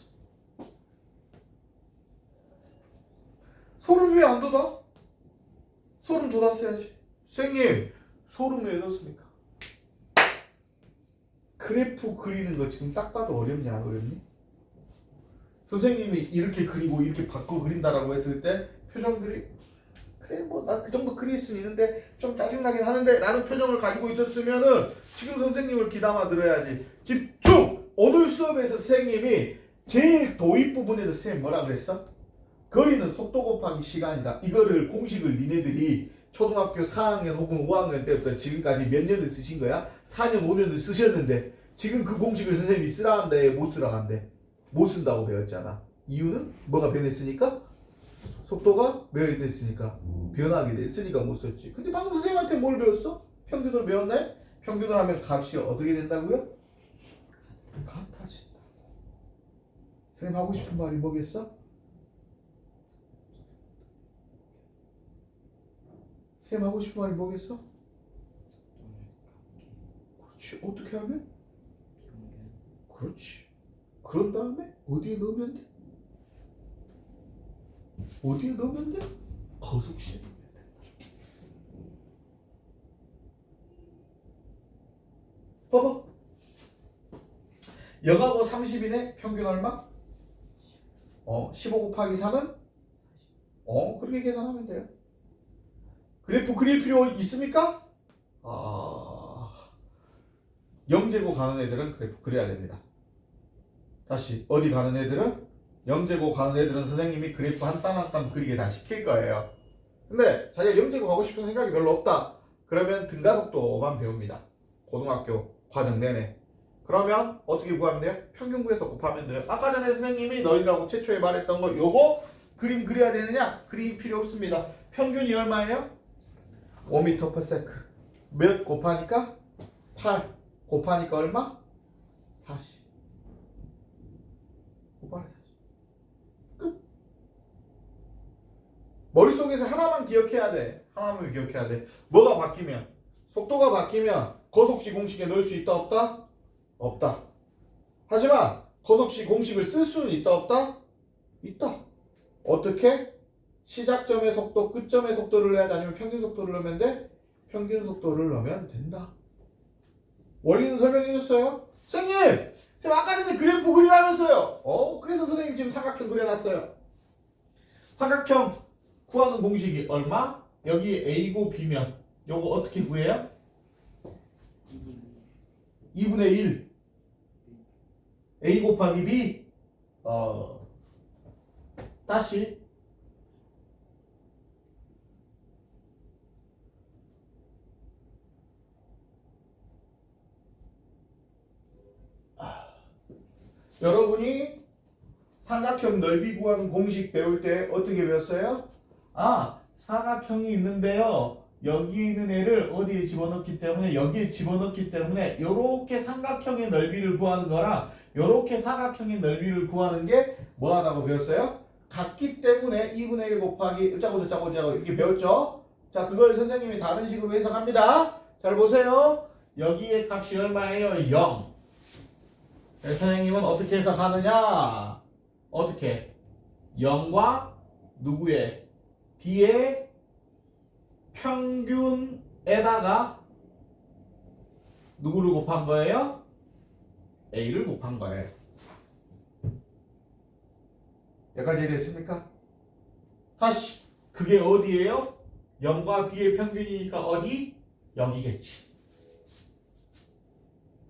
소름 왜 안 돋아? 소름 돋았어야지. 선생님, 소름 왜 돋습니까? 그래프 그리는 거 지금 딱 봐도 어렵냐 안 어렵니? 선생님이 이렇게 그리고 이렇게 바꿔 그린다라고 했을 때 표정들이 그래 뭐 나 그 정도 그릴 수 있는데 좀 짜증나긴 하는데 라는 표정을 가지고 있었으면은 지금 선생님을 귀담아 들어야지. 집중! 오늘 수업에서 선생님이 제일 도입 부분에서 선생님 뭐라 그랬어? 거리는 속도 곱하기 시간이다. 이거를 공식을 니네들이 초등학교 4학년 혹은 5학년 때부터 지금까지 몇 년을 쓰신 거야? 4년 5년을 쓰셨는데 지금 그 공식을 선생님이 쓰라 한대 못 쓰라 한대? 못 쓴다고 배웠잖아. 이유는 뭐가 변했으니까? 속도가 변했으니까 변하게 됐으니까 못 썼지. 근데 방금 선생님한테 뭘 배웠어? 평균을 배웠나요? 평균을 하면 값이 어떻게 된다고요? 같아진다고. 선생님 하고 싶은 말이 뭐겠어? 선생님 하고 싶은 말이 뭐겠어? 그렇지. 어떻게 하면? 그렇지. 그런 다음에 어디에 넣으면 돼? 어디에 넣으면 돼? 거속시에 넣으면 된다. 봐봐. 0하고 30이네. 평균 얼마? 15 곱하기 3은? 그렇게 계산하면 돼요. 그래프 그릴 필요 있습니까? 영재고 가는 애들은 그래프 그려야 됩니다. 다시 어디 가는 애들은? 영재고 가는 애들은 선생님이 그래프 한 땀 한 땀 그리게 다 시킬 거예요. 근데 자기가 영재고 가고 싶은 생각이 별로 없다. 그러면 등가속도만 배웁니다. 고등학교 과정 내내. 그러면 어떻게 구하면 돼요? 평균 구해서 곱하면 돼요. 아까 전에 선생님이 너희라고 최초에 말했던 거 요거 그림 그려야 되느냐? 그림 필요 없습니다. 평균이 얼마예요? 5m/s. 몇 곱하니까? 8 곱하니까 얼마? 40. 곱하기 40. 끝. 머릿속에서 하나만 기억해야 돼. 하나만 기억해야 돼. 뭐가 바뀌면? 속도가 바뀌면 거속시 공식에 넣을 수 있다 없다? 없다. 하지만 거속시 공식을 쓸 수는 있다 없다? 있다. 어떻게? 시작점의 속도, 끝점의 속도를 넣어야 돼? 아니면 평균 속도를 넣으면 돼? 평균 속도를 넣으면 된다. 원리는 설명해 줬어요? 선생님! 아까 전에 그래프 그리라면서요? 그래서 선생님 지금 삼각형 그려놨어요. 삼각형 구하는 공식이 얼마? 여기 A고 B면 요거 어떻게 구해요? 2분의 1 A 곱하기 B 다시 여러분이 삼각형 넓이 구하는 공식 배울 때 어떻게 배웠어요? 삼각형이 있는데요. 여기 있는 애를 어디에 집어넣기 때문에 여기에 집어넣기 때문에 요렇게 삼각형의 넓이를 구하는 거랑 요렇게 사각형의 넓이를 구하는 게 뭐하다고 배웠어요? 같기 때문에 2분의 1 곱하기 어쩌고 저쩌고 이렇게 배웠죠? 자, 그걸 선생님이 다른 식으로 해석합니다. 잘 보세요. 여기의 값이 얼마예요? 0. 선생님은 어떻게 해석하느냐? 어떻게? 0과 누구의? B의 평균에다가 누구를 곱한 거예요? A를 곱한 거예요. 여기까지 이해됐습니까? 다시 그게 어디예요? 0과 B의 평균이니까 어디? 여기겠지.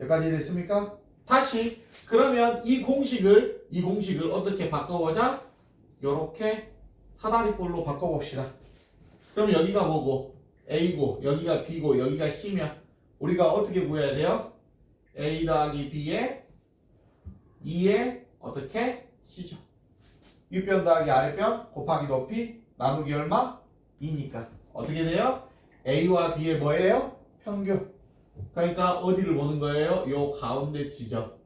여기까지 이해됐습니까? 다시 그러면 이 공식을 어떻게 바꿔보자? 요렇게 사다리꼴로 바꿔봅시다. 그럼 여기가 뭐고? A고 여기가 B고 여기가 C면 우리가 어떻게 구해야 돼요? A 더하기 B에 2에 어떻게? C죠. 윗변 더하기 아랫변 곱하기 높이 나누기 얼마? 2니까 어떻게 돼요? A와 B의 뭐예요? 평균. 그러니까 어디를 보는 거예요? 요 가운데 지점.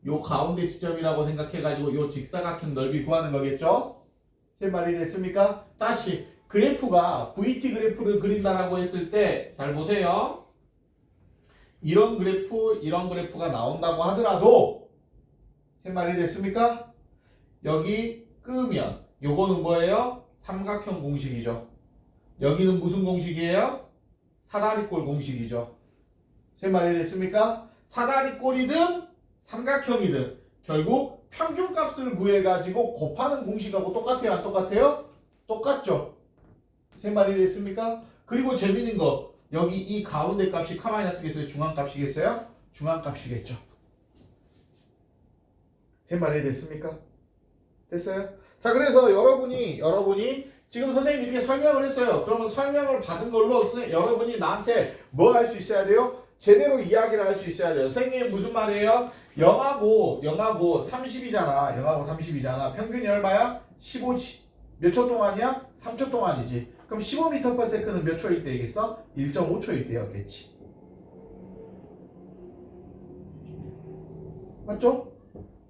요 가운데 지점이라고 생각해가지고 요 직사각형 넓이 구하는 거겠죠? 제 말이 됐습니까? 다시 그래프가 VT 그래프를 그린다라고 했을 때 잘 보세요. 이런 그래프가 나온다고 하더라도 제 말이 됐습니까? 여기 끄면 요거는 뭐예요? 삼각형 공식이죠. 여기는 무슨 공식이에요? 사다리꼴 공식이죠. 제 말이 됐습니까? 사다리꼴이든 삼각형이든 결국 평균값을 구해가지고 곱하는 공식하고 똑같아요? 안 똑같아요? 똑같죠. 제 말이 됐습니까? 그리고 재밌는 거 여기 이 가운데 값이 카마이 어떻겠어요? 중앙값이겠어요? 중앙값이겠죠. 제 말이 됐습니까? 됐어요? 자, 그래서 여러분이 지금 선생님이 이렇게 설명을 했어요. 그러면 설명을 받은 걸로 여러분이 나한테 뭐 할 수 있어야 돼요? 제대로 이야기를 할 수 있어야 돼요. 선생님 무슨 말이에요? 0하고 30이잖아. 0하고 30이잖아. 평균이 얼마야? 15지. 몇 초 동안이야? 3초 동안이지. 그럼 15m/s는 몇 초일 때이겠어? 1.5초일 때였겠지. 맞죠?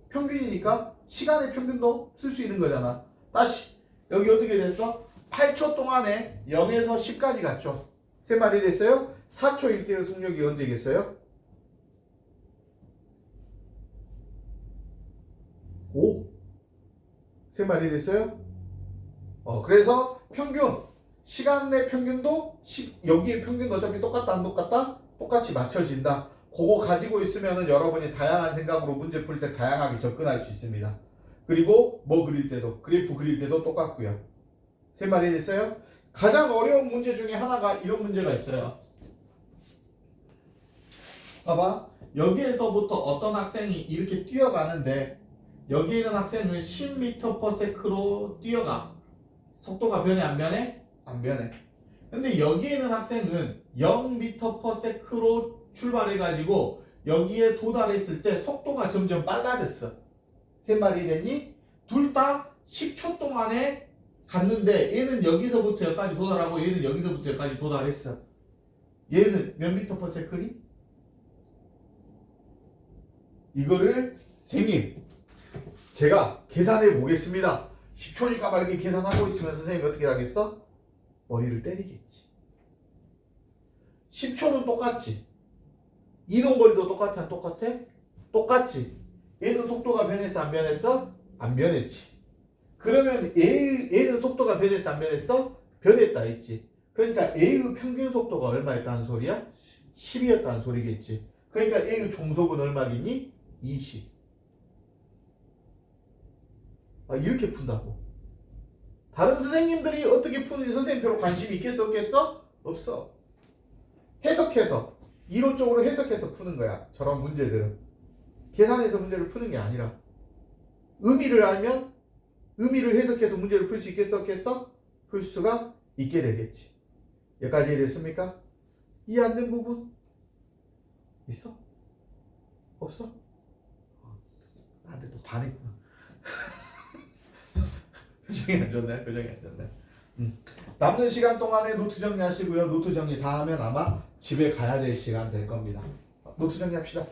평균이니까 시간의 평균도 쓸 수 있는 거잖아. 다시 여기 어떻게 됐어? 8초 동안에 0에서 10까지 갔죠. 세 마리 됐어요? 4초일 때의 속력이 언제겠어요? 5. 세 마리 됐어요? 그래서 평균 시간 내 평균도 여기에 평균 어차피 똑같다 안 똑같다? 똑같이 맞춰진다. 그거 가지고 있으면은 여러분이 다양한 생각으로 문제 풀 때 다양하게 접근할 수 있습니다. 그리고 뭐 그릴 때도 그래프 그릴 때도 똑같고요. 세 마리 됐어요? 가장 어려운 문제 중에 하나가 이런 문제가 있어요. 봐봐. 여기에서부터 어떤 학생이 이렇게 뛰어가는데 여기에 있는 학생은 10m/s로 뛰어가. 속도가 변해 안 변해? 안 변해. 근데 여기에 있는 학생은 0m/s로 출발해가지고 여기에 도달했을 때 속도가 점점 빨라졌어. 세 마리 됐니? 둘 다 10초 동안에 갔는데 얘는 여기서부터 여기까지 도달하고 얘는 여기서부터 여기까지 도달했어. 얘는 몇 m/s니? 이거를 선생님 제가 계산해 보겠습니다. 10초니까 막 이렇게 계산하고 있으면 선생님이 어떻게 하겠어? 머리를 때리겠지. 10초는 똑같지. 이동거리도 똑같아 안 똑같아? 똑같지. 얘는 속도가 변했어 안 변했어? 안 변했지. 그러면 얘는 속도가 변했어 안 변했어? 변했다 했지. 그러니까 A의 평균 속도가 얼마였다는 소리야? 10이었다는 소리겠지. 그러니까 A의 종속은 얼마겠니? 20. 이렇게 푼다고. 다른 선생님들이 어떻게 푸는지 선생님 별로 관심이 있겠어 없겠어? 없어. 해석해서 이론적으로 해석해서 푸는 거야. 저런 문제들은 계산해서 문제를 푸는 게 아니라 의미를 알면 의미를 해석해서 문제를 풀 수 있겠어 없겠어? 풀 수가 있게 되겠지. 여기까지 이해됐습니까? 이해 안 된 부분 있어? 없어? 나한테 또 반했구나. 표정이 안 좋네. 표정이 안 좋네. 남는 시간 동안에 노트 정리하시고요. 노트 정리 다 하면 아마 집에 가야 될 시간 될 겁니다. 노트 정리합시다.